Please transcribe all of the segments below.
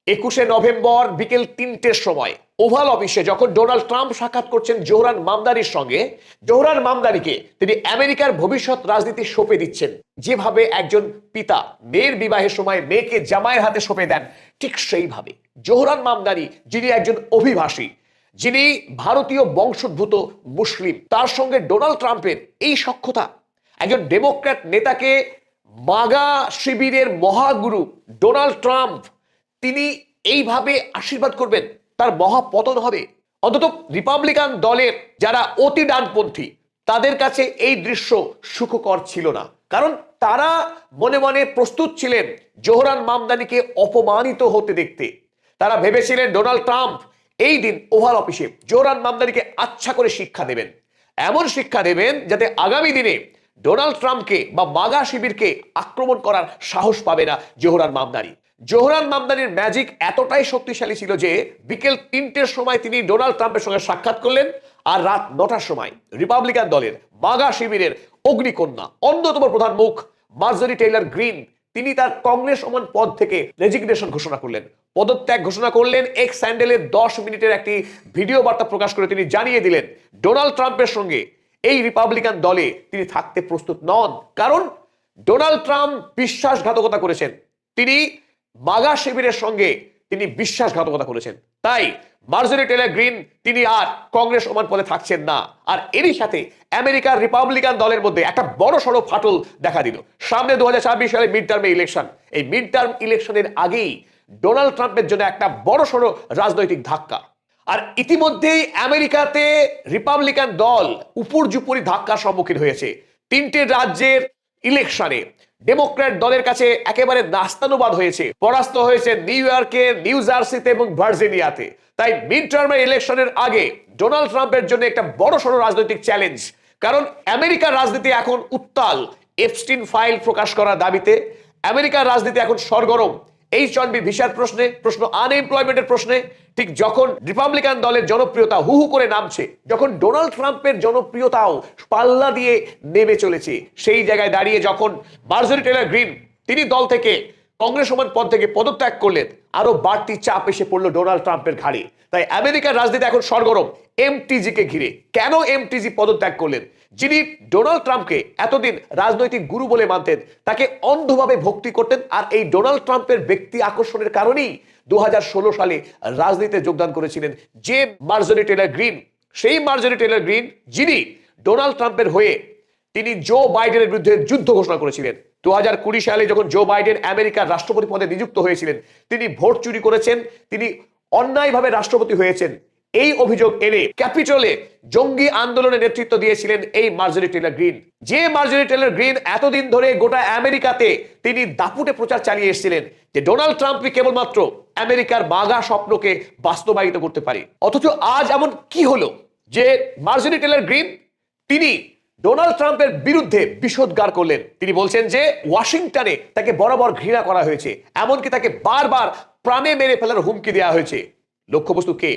21শে November বিকেল 3টের সময় oval অফিসে যখন ডোনাল্ড ট্রাম্প সাক্ষাৎ করছেন জোহরান মামদানির সঙ্গে, জোহরান মামদানিকে তিনি আমেরিকার ভবিষ্যৎ রাজনীতি সঁপে দিচ্ছেন। যেভাবে একজন পিতা মেয়ের বিবাহের সময় মেয়েকে জামাইয়ের হাতে সঁপে দেন, ঠিক সেইভাবে জোহরান মামদানি, যিনি একজন অভিবাসী, যিনি ভারতীয় বংশোদ্ভূত মুসলিম, তার সঙ্গে ডোনাল্ড ট্রাম্পের এই সখ্যতা, একজন ডেমোক্র্যাট নেতাকে মাগা শিবিরের মহাগুরু ডোনাল্ড ট্রাম্প তিনি এইভাবে আশীর্বাদ করবেন, তার মহাপতন হবে। অন্তত রিপাবলিকান দলের যারা অতি ডানপন্থী তাদের কাছে এই দৃশ্য সুখকর ছিল না, কারণ তারা মনে মনে প্রস্তুত ছিলেন জোহরান মামদানিকে অপমানিত হতে দেখতে। তারা ভেবেছিলেন ডোনাল্ড ট্রাম্প এই দিন ওভাল অফিসে জোহরান মামদানিকে আচ্ছা করে শিক্ষা দেবেন, এমন শিক্ষা দেবেন যাতে আগামী দিনে ডোনাল্ড ট্রাম্পকে বা মাগা শিবিরকে আক্রমণ করার সাহস পাবে না জোহরান মামদানি। জোহরান মামদানির ম্যাজিক এতটাই শক্তিশালী ছিল যে বিকেল 3টের সময় তিনি ডোনাল্ড ট্রাম্পের সঙ্গে সাক্ষাৎ করলেন, আর রাত 9টার সময় রিপাবলিকান দলের মাগা শিবিরের অগ্নিকন্যা, অন্যতম প্রধান মুখ মার্জরি টেইলর গ্রিন, তিনি তার কংগ্রেস সমান পদ থেকে রেজিগনেশন ঘোষণা করলেন, পদত্যাগ ঘোষণা করলেন। এক্স স্যান্ডেলের 10 মিনিটের একটি ভিডিও বার্তা প্রকাশ করে তিনি জানিয়ে দিলেন ডোনাল্ড ট্রাম্পের সঙ্গে এই রিপাবলিকান দলে তিনি থাকতে প্রস্তুত নন, কারণ ডোনাল্ড ট্রাম্প বিশ্বাসঘাতকতা করেছেন, তিনি মাগা শিবিরের সঙ্গে তিনি বিশ্বাসঘাতকতা করেছেন। তাই মার্জরি টেইলর গ্রিন তিনি আর কংগ্রেস সমান পদে থাকছেন না। আর এরই সাথে আমেরিকার রিপাবলিকান দলের মধ্যে একটা বড় সড়ো ফাটল দেখা দিল। সামনে 2026 সালে মিড টার্ম ইলেকশন, এই মিড টার্ম ইলেকশনের আগেই ডোনাল্ড ট্রাম্পের জন্য একটা বড় সড়ো রাজনৈতিক ধাক্কা। আর ইতিমধ্যেই আমেরিকাতে রিপাবলিকান দল উপর্যুপরি ধাক্কার সম্মুখীন হয়েছে। 3টে রাজ্যের ইলেকশনে ডেমোক্র্যাট দলের কাছে একেবারে নাস্তানুবাদ হয়েছে, পরাস্ত হয়েছে নিউ ইয়র্কে, নিউ জার্সিতে এবং ভার্জিনিয়াতে। তাই মিড টার্মের ইলেকশনের আগে ডোনাল্ড ট্রাম্পের জন্য একটা বড় সড়ো রাজনৈতিক চ্যালেঞ্জ, কারণ আমেরিকার রাজনীতি এখন উত্তাল এপস্টিন ফাইল প্রকাশ করার দাবিতে। আমেরিকার রাজনীতি এখন সরগরম H-1B ভিসার প্রশ্নে, প্রশ্ন আনএমপ্লয়মেন্টের প্রশ্নে। ঠিক যখন রিপাবলিকান দলের জনপ্রিয়তা হু হু করে নামছে, যখন ডোনাল্ড ট্রাম্পের জনপ্রিয়তাও পাল্লা দিয়ে নেমে চলেছে, সেই জায়গায় দাঁড়িয়ে যখন মার্জরি টেইলর গ্রিন তিনি দল থেকে কংগ্রেস সমান পদ থেকে পদত্যাগ করলেন, আরো বাড়তি চাপ এসে পড়লো ডোনাল্ড ট্রাম্পের ঘাড়ে। তাই আমেরিকার রাজনীতি এখন সরগরম এমটিজি কে ঘিরে। কেন এমটিজি পদত্যাগ করলেন? যিনি ডোনাল্ড ট্রাম্পকে এতদিন রাজনৈতিক গুরু বলে মানতেন, তাকে অন্ধভাবে ভক্তি করতেন, আর এই ডোনাল্ড ট্রাম্পের ব্যক্তি আকর্ষণের কারণেই 2016 সালে রাজনীতিতে যোগদান করেছিলেন যে মার্জরি টেইলর গ্রিন। সেই মার্জরি টেইলর গ্রিন যিনি ডোনাল্ড ট্রাম্পের হয়ে তিনি জো বাইডেনের বিরুদ্ধে যুদ্ধ ঘোষণা করেছিলেন। 2020 সালে যখন জো বাইডেন আমেরিকার রাষ্ট্রপতি পদে নিযুক্ত হয়েছিলেন, তিনি ভোট চুরি করেছেন, তিনি অন্যায়ভাবে রাষ্ট্রপতি হয়েছেন, এই অভিযোগ এনে ক্যাপিটলে জঙ্গি আন্দোলনের নেতৃত্ব দিয়েছিলেন এই মার্জরি টেইলর গ্রিন। যে মার্জরি টেইলর গ্রিন এতদিন ধরে গোটা আমেরিকাতে তিনি দাপুটে প্রচার চালিয়ে এসেছিলেন যে ডোনাল্ড ট্রাম্পই কেবলমাত্র আমেরিকার মাগা স্বপ্নকে বাস্তবায়িত করতে পারে। অথচ আজ এমন কি হলো যে মার্জরি টেইলর গ্রিন তিনি ডোনাল্ড ট্রাম্পের বিরুদ্ধে বিষোদ্গার করলেন। তিনি বলছেন যে ওয়াশিংটনে তাকে বরাবর ঘৃণা করা হয়েছে, এমনকি তাকে বারবার প্রাণে মেরে ফেলার হুমকি দেওয়া হয়েছে। লক্ষ্যবস্তু কে?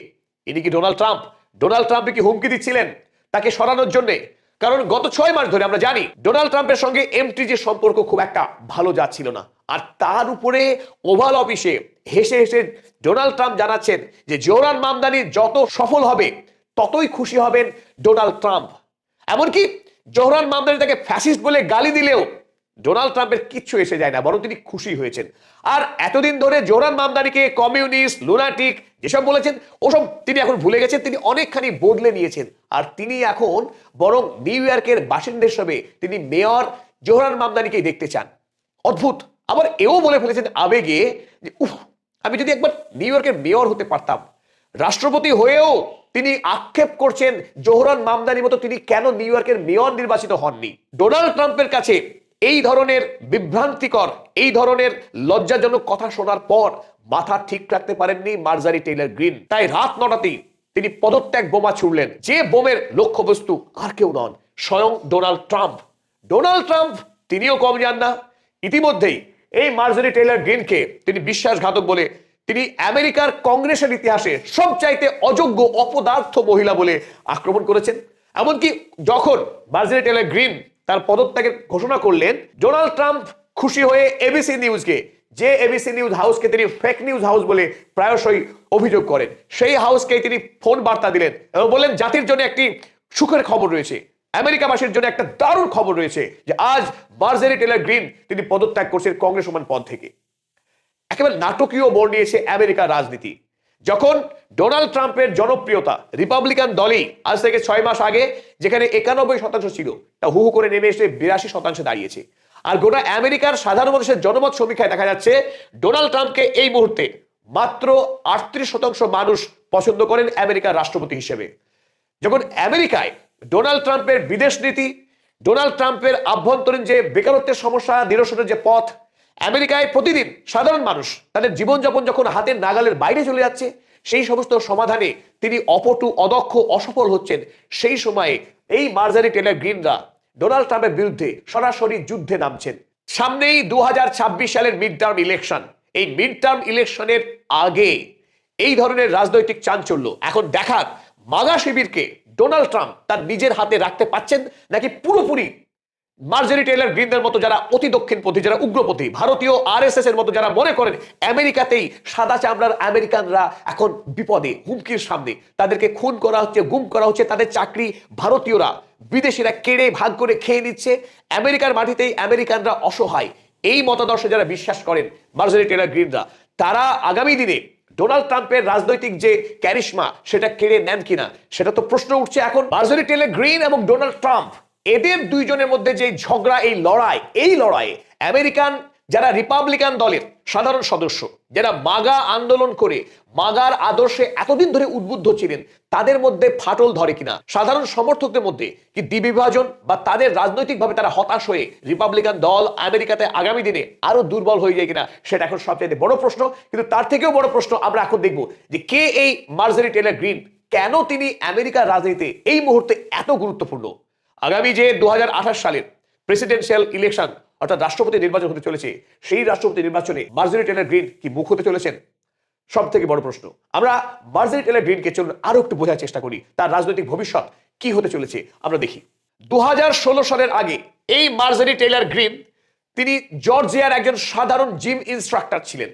ইনি কি ডোনাল্ড ট্রাম্প? ডোনাল্ড ট্রাম্পে কি হুমকি দিচ্ছিলেন তাকে সরানোর জন্য? কারণ গত 6 মাস ধরে আমরা জানি ডোনাল্ড ট্রাম্পের সঙ্গে এমটিজির সম্পর্ক খুব একটা ভালো যাচ্ছিল না। আর তার উপরে ওভাল অফিসে হেসে হেসে ডোনাল্ড ট্রাম্প জানাচ্ছেন যে জোহরান মামদানি যত সফল হবে ততই খুশি হবেন ডোনাল্ড ট্রাম্প। এমনকি জোহরান মামদানি তাকে ফ্যাসিস্ট বলে গালি দিলেও ডোনাল্ড ট্রাম্পের কিচ্ছু এসে যায় না, বরং তিনি খুশি হয়েছেন। আর এতদিন ধরে জোহরান মামদানিকে কমিউনিস্ট, লুনাটিক যেসব বলেছেন ওসব তিনি এখন ভুলে গেছেন, তিনি অনেকখানি বদলে নিয়েছেন। আর তিনি এখন বরং নিউ ইয়র্কের বাসিন্দা হিসেবে তিনি মেয়র জোহরান মামদানিকেই দেখতে চান। অদ্ভুত। আবার এও বলে ফেলেছেন আবেগে যে উফ, আমি যদি একবার নিউ ইয়র্কের মেয়র হতে পারতাম। রাষ্ট্রপতি হয়েও তিনি আক্ষেপ করছেন জোহরান মামদানির মতো তিনি কেন নিউ ইয়র্কের মেয়র নির্বাচিত হননি। ডোনাল্ড ট্রাম্পের কাছে এই ধরনের বিভ্রান্তিকর, এই ধরনের লজ্জাজনক কথা শোনার পর মাথা ঠিক রাখতে পারেননি মার্জরি টেইলর গ্রিন। তাই রাত 9টাতেই তিনি পদত্যাগ বোমা ছুড়লেন, যে বোমের লক্ষ্যবস্তু আর কেউ নন, স্বয়ং ডোনাল্ড ট্রাম্প। ডোনাল্ড ট্রাম্প তিনিও কম যান না। ইতিমধ্যেই এই মার্জরি টেইলর গ্রিনকে তিনি বিশ্বাসঘাতক বলে, তিনি আমেরিকার কংগ্রেসের ইতিহাসে সবচাইতে অযোগ্য অপদার্থ মহিলা বলে আক্রমণ করেছেন। এমনকি যখন মার্জরি টেইলর গ্রিন তার পদত্যাগের ঘোষণা করলেন, ডোনাল্ড ট্রাম্প খুশি হয়ে এবিসি নিউজকে যে এবিসি নিউজ হাউসকে তিনি ফেক নিউজ হাউস বলে প্রায়শই অভিযোগ করেন, সেই হাউসকে তিনি ফোন বার্তা দিলেন এবং বললেন জাতির জন্য একটি সুখের খবর রয়েছে, আমেরিকাবাসীর জন্য একটা দারুণ খবর রয়েছে যে আজ মার্জরি টেলর গ্রিন তিনি পদত্যাগ করছেন কংগ্রেসম্যান পদ থেকে। একেবারে নাটকীয় মোড় নিয়েছে আমেরিকার রাজনীতি। যখন ডোনাল্ড ট্রাম্পের জনপ্রিয়তা রিপাবলিকান দলই আজ থেকে 6 মাস আগে যেখানে 91% ছিল, তা হু হু করে নেমে এসে 82% দাঁড়িয়েছে। আর গোটা আমেরিকার সাধারণ মানুষের জনমত সমীক্ষায় দেখা যাচ্ছে ডোনাল্ড ট্রাম্পকে এই মুহূর্তে মাত্র 38% মানুষ পছন্দ করেন আমেরিকার রাষ্ট্রপতি হিসেবে। যখন আমেরিকায় ডোনাল্ড ট্রাম্পের বিদেশ নীতি, ডোনাল্ড ট্রাম্পের আভ্যন্তরীণ যে বেকারত্বের সমস্যা নিরসনের যে পথ, আমেরিকায় প্রতিদিন সাধারণ মানুষ তাদের জীবনযাপন যখন হাতের নাগালের বাইরে চলে যাচ্ছে, সেই সমস্ত সমাধানে তিনি অপটু, অদক্ষ, অসফল হচ্ছেন, সেই সময়ে এই মার্জরি টেলর গ্রিনরা ডোনাল্ড ট্রাম্পের বিরুদ্ধে সরাসরি যুদ্ধে নামছেন। সামনেই 2026 সালের মিড টার্ম ইলেকশন। এই মিড টার্ম ইলেকশনের আগে এই ধরনের রাজনৈতিক চাঞ্চল্য এখন দেখার মাগা শিবিরকে ডোনাল্ড ট্রাম্প তার নিজের হাতে রাখতে পাচ্ছেন নাকি পুরোপুরি মার্জরি টেলর গ্রিনদের মতো যারা অতি দক্ষিণপন্থী, যারা উগ্রপন্থী, ভারতীয় আরএসএস এর মতো যারা মনে করেন আমেরিকাতেই সাদা চামড়ার আমেরিকানরা এখন বিপদে, হুমকির সামনে, তাদেরকে খুন করা হচ্ছে, গুম করা হচ্ছে, তাদের চাকরি ভারতীয়রা, বিদেশিরা কেড়ে ভাগ করে খেয়ে নিচ্ছে, আমেরিকার মাটিতেই আমেরিকানরা অসহায়, এই মতাদর্শে যারা বিশ্বাস করেন মার্জরি টেলর গ্রিনরা, তারা আগামী দিনে ডোনাল্ড ট্রাম্পের রাজনৈতিক যে ক্যারিশমা সেটা কেড়ে নেন কিনা, সেটা তো প্রশ্ন উঠছে এখন। মার্জরি টেলর গ্রিন এবং ডোনাল্ড ট্রাম্প, এদের দুইজনের মধ্যে যে ঝগড়া, এই লড়াইয়ে আমেরিকান যারা রিপাবলিকান দলের সাধারণ সদস্য, যারা মাগা আন্দোলন করে মাগার আদর্শে এতদিন ধরে উদ্বুদ্ধ ছিলেন, তাদের মধ্যে ফাটল ধরে কিনা, সাধারণ সমর্থকদের মধ্যে কি দ্বিবিভাজন বা তাদের রাজনৈতিকভাবে তারা হতাশ হয়ে রিপাবলিকান দল আমেরিকাতে আগামী দিনে আরো দুর্বল হয়ে যায় কিনা, সেটা এখন সবচেয়ে বড় প্রশ্ন। কিন্তু তার থেকেও বড় প্রশ্ন আমরা এখন দেখব যে কে এই মার্জরি টেলর গ্রিন, কেন তিনি আমেরিকার রাজনীতিতে এই মুহূর্তে এত গুরুত্বপূর্ণ। আগামী যে 2028 সালের প্রেসিডেন্সিয়াল ইলেকশন অর্থাৎ রাষ্ট্রপতি নির্বাচন হতে চলেছে, সেই রাষ্ট্রপতি নির্বাচনে মার্জরি টেলর গ্রিন কি মুখ হতে চলেছেন, সব থেকে বড় প্রশ্ন। আমরা মার্জরি টেলর গ্রিনকে চলুন আরো একটু বোঝার চেষ্টা করি, তার রাজনৈতিক ভবিষ্যৎ কি হতে চলেছে আমরা দেখি। 2016 সালের আগে এই মার্জরি টেলর গ্রিন তিনি জর্জিয়ার একজন সাধারণ জিম ইনস্ট্রাক্টর ছিলেন।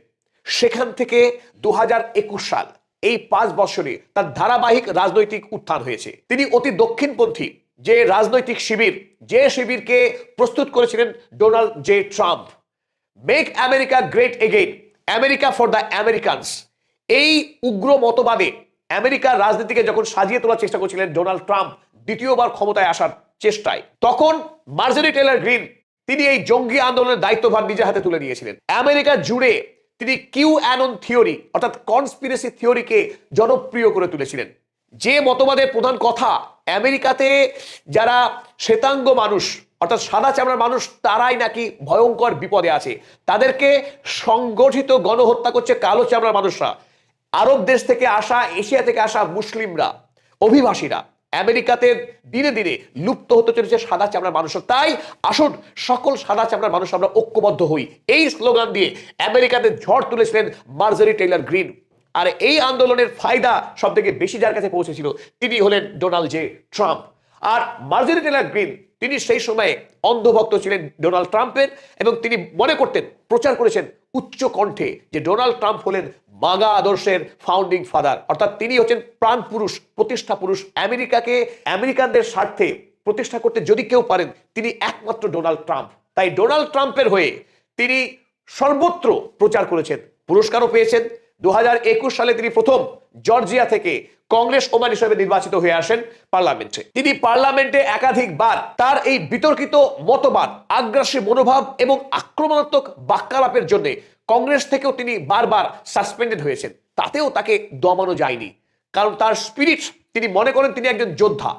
সেখান থেকে 2021 সাল, এই 5 বছরে তার ধারাবাহিক রাজনৈতিক উত্থান হয়েছে। তিনি অতি দক্ষিণপন্থী যে রাজনৈতিক শিবির, যে শিবিরকে প্রস্তুত করেছিলেন Donald J Trump, make America great again, America for the Americans, এই উগ্র মতবাদে আমেরিকার রাজনীতিকে যখন সাজিয়ে তোলার চেষ্টা করছিলেন ডোনাল্ড ট্রাম্প দ্বিতীয়বার ক্ষমতায় আসার চেষ্টায়, তখন মার্জরি টেলর গ্রিন তিনি এই জঙ্গি আন্দোলনের দায়িত্বভার নিজের হাতে তুলে নিয়েছিলেন। আমেরিকা জুড়ে তিনি কিউ অ্যানন থিওরি অর্থাৎ কনস্পিরেসি থিওরিকে জনপ্রিয় করে তুলেছিলেন, যে মতবাদের প্রধান কথা আমেরিকাতে যারা শ্বেতাঙ্গ মানুষ অর্থাৎ সাদা চামড়ার মানুষ, তারাই নাকি ভয়ঙ্কর বিপদে আছে, তাদেরকে সংগঠিত গণহত্যা করছে কালো চামড়ার মানুষরা, আরব দেশ থেকে আসা, এশিয়া থেকে আসা মুসলিমরা, অভিবাসীরা। আমেরিকাতে দিনে দিনে লুপ্ত হতে চলেছে সাদা চামড়ার মানুষরা। তাই আসুন সকল সাদা চামড়ার মানুষ আমরা ঐক্যবদ্ধ হই, এই স্লোগান দিয়ে আমেরিকাতে ঝড় তুলেছিলেন মার্জরি টেলর গ্রিন। আর এই আন্দোলনের ফায়দা সব থেকে বেশি যার কাছে পৌঁছেছিল তিনি হলেন ডোনাল্ড জে ট্রাম্প। আর মার্জরি টেলর গ্রিন তিনি সেই সময়ে অন্ধভক্ত ছিলেন ডোনাল্ড ট্রাম্পের, এবং তিনি মনে করতেন, প্রচার করেছেন উচ্চ কণ্ঠে যে ডোনাল্ড ট্রাম্প হলেন মাগা আদর্শের ফাউন্ডিং ফাদার, অর্থাৎ তিনি হচ্ছেন প্রাণ পুরুষ, প্রতিষ্ঠা পুরুষ। আমেরিকাকে আমেরিকানদের স্বার্থে প্রতিষ্ঠা করতে যদি কেউ পারেন তিনি একমাত্র ডোনাল্ড ট্রাম্প। তাই ডোনাল্ড ট্রাম্পের হয়ে তিনি সর্বত্র প্রচার করেছেন, পুরস্কারও পেয়েছেন। 2021 সালে তিনি প্রথম জর্জিয়া থেকে কংগ্রেস ওমান হিসেবে নির্বাচিত হয়ে আসেন পার্লামেন্টে। তিনি পার্লামেন্টে একাধিকবার তার এই বিতর্কিত মতবাদ, আগ্রাসী মনোভাব এবং আক্রমণাত্মক বাক্যালাপের জন্য কংগ্রেস থেকেও তিনি বারবার সাসপেন্ডেড হয়েছেন। তাতেও তাকে দমানো যায়নি, কারণ তার স্পিরিট, তিনি মনে করেন তিনি একজন যোদ্ধা।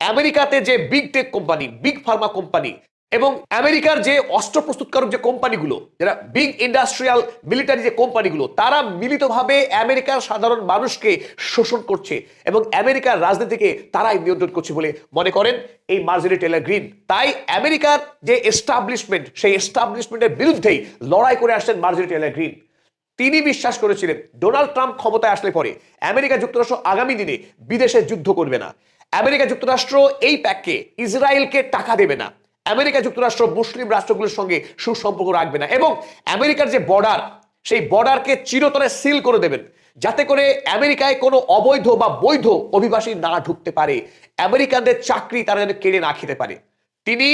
আমেরিকাতে যে big tech company, big Pharma company এবং আমেরিকার যে অস্ত্র প্রস্তুতকারক যে কোম্পানিগুলো, যারা বিগ ইন্ডাস্ট্রিয়াল মিলিটারি যে কোম্পানিগুলো, তারা মিলিতভাবে আমেরিকার সাধারণ মানুষকে শোষণ করছে এবং আমেরিকার রাজনীতিকে তারাই নিয়ন্ত্রণ করছে বলে মনে করেন এই মার্জরি টেলর গ্রিন। তাই আমেরিকার যে এস্টাবলিশমেন্ট, সেই এস্টাবলিশমেন্টের বিরুদ্ধেই লড়াই করে আসছেন মার্জরি টেলর গ্রিন। তিনি বিশ্বাস করেছিলেন ডোনাল্ড ট্রাম্প ক্ষমতায় আসলে পরে আমেরিকা যুক্তরাষ্ট্র আগামী দিনে বিদেশে যুদ্ধ করবে না, আমেরিকা যুক্তরাষ্ট্র এই প্যাককে ইসরায়েলকে টাকা দেবে না, আমেরিকা যুক্তরাষ্ট্র মুসলিম রাষ্ট্রগুলোর সঙ্গে সুসম্পর্ক রাখবে না এবং আমেরিকার যে বর্ডার সেই বর্ডারকে চিরতরে সিল করে দেবেন, যাতে করে আমেরিকায় কোনো অবৈধ বা বৈধ অভিবাসী না ঢুকতে পারে, আমেরিকানদের চাকরি তারা যেন কেড়ে না খেতে পারে। তিনি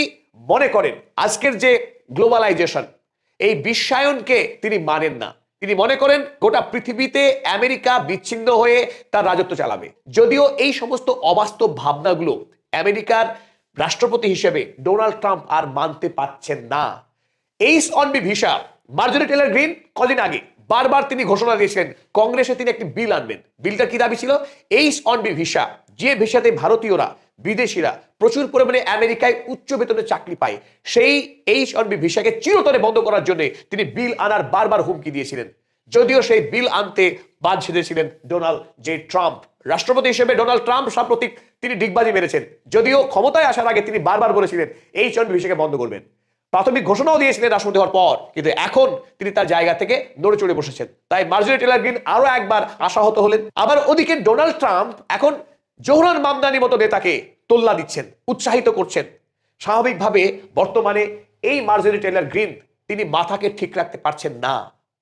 মনে করেন আজকের যে গ্লোবালাইজেশন, এই বিশ্বায়নকে তিনি মানেন না। তিনি মনে করেন গোটা পৃথিবীতে আমেরিকা বিচ্ছিন্ন হয়ে তার রাজত্ব চালাবে। যদিও এই সমস্ত অবাস্তব ভাবনাগুলো আমেরিকার রাষ্ট্রপতি হিসেবে ডোনাল্ড ট্রাম্প আর মানতে পারছেন না। H-1B ভিসা, মার্জরি টেলর গ্রিন কদিন আগে বারবার তিনি ঘোষণা দিয়েছিলেন কংগ্রেসে তিনি একটি বিল আনবেন। বিলটা কি দাবি ছিল? H-1B ভিসা, যে ভিসাতে ভারতীয়রা, বিদেশিরা প্রচুর পরিমাণে আমেরিকায় উচ্চ বেতনে চাকরি পায়, সেই H-1B ভিসাকে চিরতরে বন্ধ করার জন্য তিনি বিল আনার বারবার হুমকি দিয়েছিলেন। যদিও সেই বিল আনতে বাদ সেধেছিলেন ডোনাল্ড জে ট্রাম্প। রাষ্ট্রপতি হিসেবে ডোনাল্ড ট্রাম্প সাম্প্রতিক তিনি ডিগবাজি মেরেছেন। যদিও ক্ষমতায় আসার আগে তিনি বারবার বলেছিলেন H-1B ভিসাকে বন্ধ করবেন, প্রাথমিক ঘোষণাও দিয়েছিলেন রাষ্ট্রপতি হওয়ার পর, কিন্তু এখন তিনি তার জায়গা থেকে নড়ে চড়ে বসেছেন। তাই মার্জরি টেলর গ্রিন আরো একবার আশাহত হলেন। আবার ওদিকে ডোনাল্ড ট্রাম্প এখন জোহরান মামদানির মতো নেতাকে তোল্লা দিচ্ছেন, উৎসাহিত করছেন। স্বাভাবিকভাবে বর্তমানে এই মার্জরি টেলর গ্রিন তিনি মাথাকে ঠিক রাখতে পারছেন না।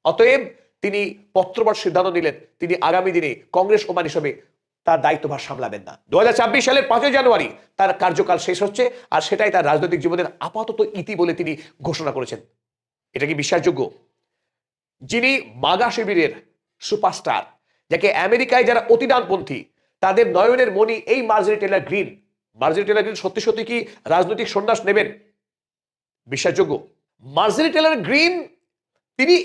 অতএব তিনি পত্রবৎ সিদ্ধান্ত নিলেন তিনি আগামী দিনে কংগ্রেস ওমান হিসেবে তার দায়িত্বভার সামলাবেন না। 2026 সালের 5 জানুয়ারি তার কার্যকাল শেষ হচ্ছে, আর সেটাই তার রাজনৈতিক জীবনের আপাতত ইতি বলে তিনি ঘোষণা করেছেন। এটা কি বিশ্বাসযোগ্য? যিনি মাগা শিবিরের সুপারস্টার, যাকে আমেরিকায় যারা অতিদানপন্থী তাদের নয়নের মণি, এই মার্জরি টেলর গ্রিন। মার্জরি টেলর গ্রিন সত্যি সত্যি কি রাজনৈতিক সন্ন্যাস নেবেন? বিশ্বাসযোগ্য? মার্জরি টেলর গ্রিন তিনি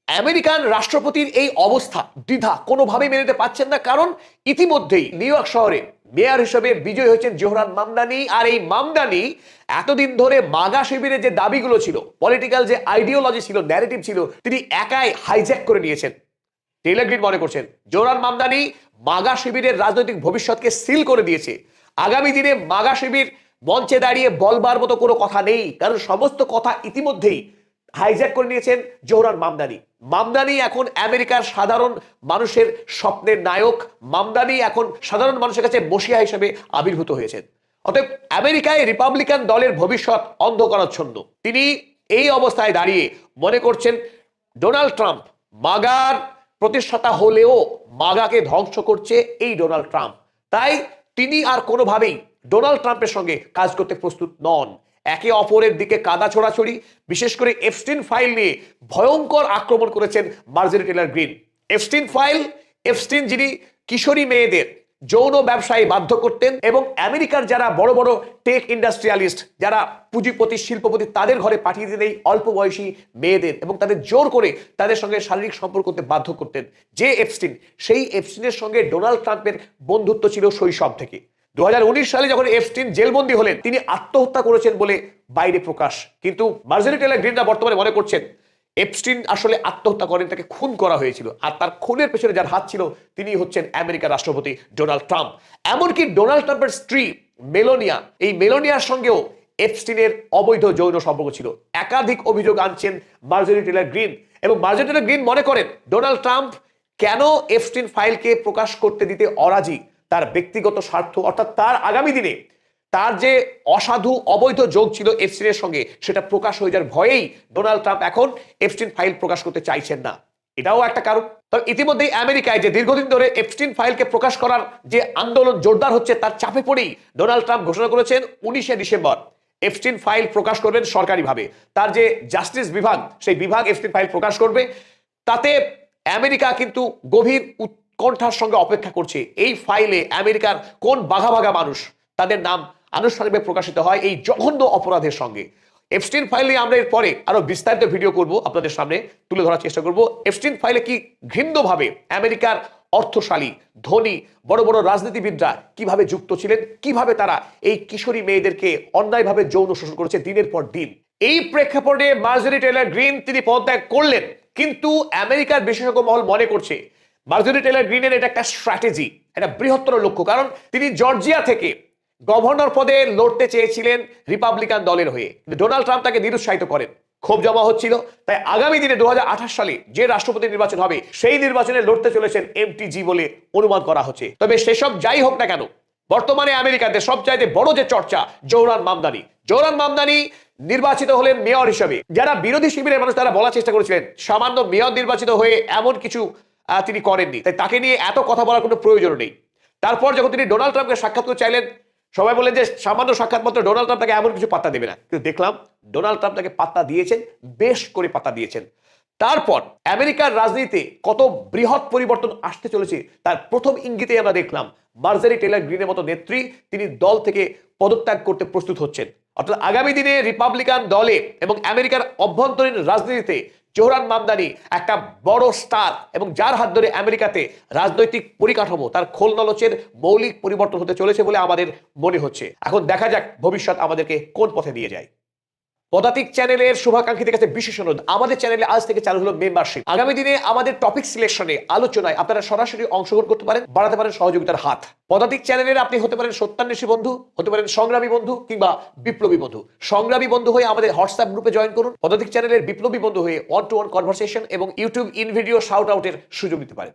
আমেরিকান রাষ্ট্রপতির এই অবস্থা, দ্বিধা কোনোভাবেই মেনে নিতে পারছেন না। কারণ ইতিমধ্যেই নিউ ইয়র্ক শহরে মেয়র হিসেবে বিজয়ী হয়েছেন জোহরান মামদানি। আর এই মামদানি এতদিন ধরে মাগা শিবিরের যে দাবিগুলো ছিল, পলিটিক্যাল যে আইডিওলজি ছিল, ন্যারেটিভ ছিল, তিনি একাই হাইজ্যাক করে নিয়েছেন। টেলর গ্রিন মনে করছেন জোহরান মামদানি মাগা শিবিরের রাজনৈতিক ভবিষ্যৎকে সিল করে দিয়েছে। আগামী দিনে মাগা শিবির মঞ্চে দাঁড়িয়ে বলবার মতো কোনো কথা নেই, কারণ সমস্ত কথা ইতিমধ্যেই হাইজ্যাক করে নিয়েছেন জোহরান মামদানি। মামদানি এখন আমেরিকার সাধারণ মানুষের স্বপ্নের নায়ক। মামদানি এখন সাধারণ মানুষের কাছে মসিহা হিসেবে আবির্ভূত হয়েছেন। অতএব আমেরিকায় রিপাবলিকান দলের ভবিষ্যৎ অন্ধকারাচ্ছন্ন। তিনি এই অবস্থায় দাঁড়িয়ে মনে করছেন ডোনাল্ড ট্রাম্প মাগার প্রতিষ্ঠাতা হলেও মাগাকে ধ্বংস করছে এই ডোনাল্ড ট্রাম্প। তাই তিনি আর কোনোভাবেই ডোনাল্ড ট্রাম্পের সঙ্গে কাজ করতে প্রস্তুত নন। একে অপরের দিকে কাদা ছোড়াছড়ি, বিশেষ করে এপস্টিন ফাইল নিয়ে ভয়ঙ্কর আক্রমণ করেছেন মার্জরি Taylor green. Epstein file, Epstein যিনি কিশোরী মেয়েদের যৌন ব্যবসায় বাধ্য করতেন এবং আমেরিকার যারা বড় বড় টেক ইন্ডাস্ট্রিয়ালিস্ট, যারা পুঁজিপতি, শিল্পপতি, তাদের ঘরে পাঠিয়ে দিতেন এই অল্প বয়সী মেয়েদের এবং তাদের জোর করে তাদের সঙ্গে শারীরিক সম্পর্ক করতে বাধ্য করতেন। যে এপস্টিন, সেই এপস্টিনের সঙ্গে ডোনাল্ড ট্রাম্পের বন্ধুত্ব ছিল শৈশব থেকে। 2019 সালে যখন এপস্টিন জেলবন্দী হলেন, তিনি আত্মহত্যা করেছেন বলে বাইরে প্রকাশ। কিন্তু মার্জরি টেলর গ্রিনরা বর্তমানে মনে করছেন এপস্টিন আসলে আত্মহত্যা করেন, তাকে খুন করা হয়েছিল। আর তার খুনের পেছনে যার হাত ছিল তিনি হচ্ছেন আমেরিকার রাষ্ট্রপতি ডোনাল্ড ট্রাম্প। এমনকি ডোনাল্ড ট্রাম্পের স্ত্রী মেলোনিয়া, এই মেলোনিয়ার সঙ্গেও এপস্টিনের অবৈধ যৌন সম্পর্ক ছিল। একাধিক অভিযোগ আনছেন মার্জরি টেলর গ্রিন এবং মার্জরি টেলর গ্রিন মনে করেন ডোনাল্ড ট্রাম্প কেন এপস্টিন ফাইলকে প্রকাশ করতে দিতে অরাজি, তার ব্যক্তিগত স্বার্থ, অর্থাৎ তার আগামী দিনে তার যে অসাধু অবৈধ যোগ ছিল এপস্টিনের সঙ্গে সেটা প্রকাশ হয়ে যাওয়ার ভয়েই ডোনাল্ড ট্রাম্প এখন এপস্টিন ফাইল প্রকাশ করতে চাইছেন না। এটাও একটা কারণ। তবে ইতিমধ্যেই আমেরিকায় যে দীর্ঘদিন ধরে এপস্টিন ফাইলকে প্রকাশ করার যে আন্দোলন জোরদার হচ্ছে, তার চাপে পড়েই ডোনাল্ড ট্রাম্প ঘোষণা করেছেন 19 ডিসেম্বর এপস্টিন ফাইল প্রকাশ করবেন সরকারিভাবে। তার যে জাস্টিস বিভাগ, সেই বিভাগ এপস্টিন ফাইল প্রকাশ করবে। তাতে আমেরিকা কিন্তু গভীর উৎকণ্ঠার সঙ্গে অপেক্ষা করছে এই ফাইলে আমেরিকার কোন বাঘা বাঘা মানুষ তাদের নাম আনুষ্ঠানিকভাবে প্রকাশিত হয় এই জঘন্য অপরাধের সঙ্গে। এপস্টিন ফাইল নিয়ে আমরা এর পরে আরো বিস্তারিত ভিডিও করব, আপনাদের সামনে তুলে ধরার চেষ্টা করব এপস্টিন ফাইলে কি ঘৃণ্যভাবে আমেরিকার অর্থশালী, ধনী, বড় বড় রাজনীতিবিদরা কিভাবে যুক্ত ছিলেন, কিভাবে তারা এই কিশোরী মেয়েদেরকে অন্যায়ভাবে যৌন শোষণ করেছে দিনের পর দিন। এই প্রেক্ষাপটে মার্জরি টেলর গ্রিন তিনি পদত্যাগ করলেন, কিন্তু আমেরিকার বিশেষজ্ঞ মহল মনে করছে মার্জরি টেলর গ্রিনের এটা একটা স্ট্র্যাটেজি, একটা বৃহত্তর লক্ষ্য। কারণ তিনি জর্জিয়া থেকে গভর্নর পদে লড়তে চেয়েছিলেন রিপাবলিকান দলের হয়ে, ডোনাল্ড ট্রাম্প তাকে নিরুৎসাহিত করেন। ক্ষোভ জমা হচ্ছিল। তাই আগামী দিনে 2028 সালে যে রাষ্ট্রপতি নির্বাচন হবে সেই নির্বাচনে লড়তে চলেছেন এমটিজি বলে অনুমান করা হচ্ছে। তবে সেসব যাই হোক না কেন, বর্তমানে আমেরিকাতে সবচাইতে বড় যে চর্চা জোহরান মামদানি। জোহরান মামদানি নির্বাচিত হলেন মেয়র হিসেবে। যারা বিরোধী শিবিরের মানুষ তারা বলার চেষ্টা করেছিলেন সামান্য মেয়র নির্বাচিত হয়ে এমন কিছু তিনি করেননি, তাই তাকে নিয়ে এত কথা বলার কোনো প্রয়োজন নেই। তারপর যখন তিনি ডোনাল্ড ট্রাম্পকে সাক্ষাৎ করতে চাইলেন, সবাই বললেন যে সামান্য সাক্ষাৎ মাত্র, ডোনাল্ড ট্রাম্প তাকে এমন কিছু পাত্তা দেবে না। কিন্তু দেখলাম ডোনাল্ড ট্রাম্প তাকে পাত্তা দিয়েছেন, বেশ করে পাত্তা দিয়েছেন। তারপর আমেরিকার রাজনীতিতে কত বৃহৎ পরিবর্তন আসতে চলেছে তার প্রথম ইঙ্গিতে আমরা দেখলাম মার্জারি টেলর গ্রিনের মতো নেত্রী তিনি দল থেকে পদত্যাগ করতে প্রস্তুত হচ্ছেন। অর্থাৎ আগামী দিনে রিপাবলিকান দলে এবং আমেরিকার অভ্যন্তরীণ রাজনীতিতে জোহরান মামদানি একটা বড় স্টার, এবং যার হাত ধরে আমেরিকাতে রাজনৈতিক পরিকাঠামো তার খোলনলচের মৌলিক পরিবর্তন হতে চলেছে বলে আমাদের মনে হচ্ছে। এখন দেখা যাক ভবিষ্যৎ আমাদেরকে কোন পথে নিয়ে যায়। পদাতিক চ্যানেলের শুভাকাঙ্ক্ষীদের কাছে বিশেষ অনুরোধ, আমাদের চ্যানেলে আজ থেকে চালু হলো মেম্বারশিপ। আগামী দিনে আমাদের টপিক সিলেকশনে, আলোচনায় আপনারা সরাসরি অংশগ্রহণ করতে পারেন, বাড়াতে পারেন সহযোগিতার হাত। পদাতিক চ্যানেলের আপনি হতে পারেন সত্যান্বেষী বন্ধু, হতে পারেন সংগ্রামী বন্ধু কিংবা বিপ্লবী বন্ধু। সংগ্রামী বন্ধু হয়ে আমাদের হোয়াটসঅ্যাপ গ্রুপে জয়েন করুন, পদাতিক চ্যানেলের বিপ্লবী বন্ধু হয়ে ওয়ান টু ওয়ান কনভারসেশন এবং ইউটিউব ইন ভিডিও শাউট আউটের সুযোগ নিতে পারেন।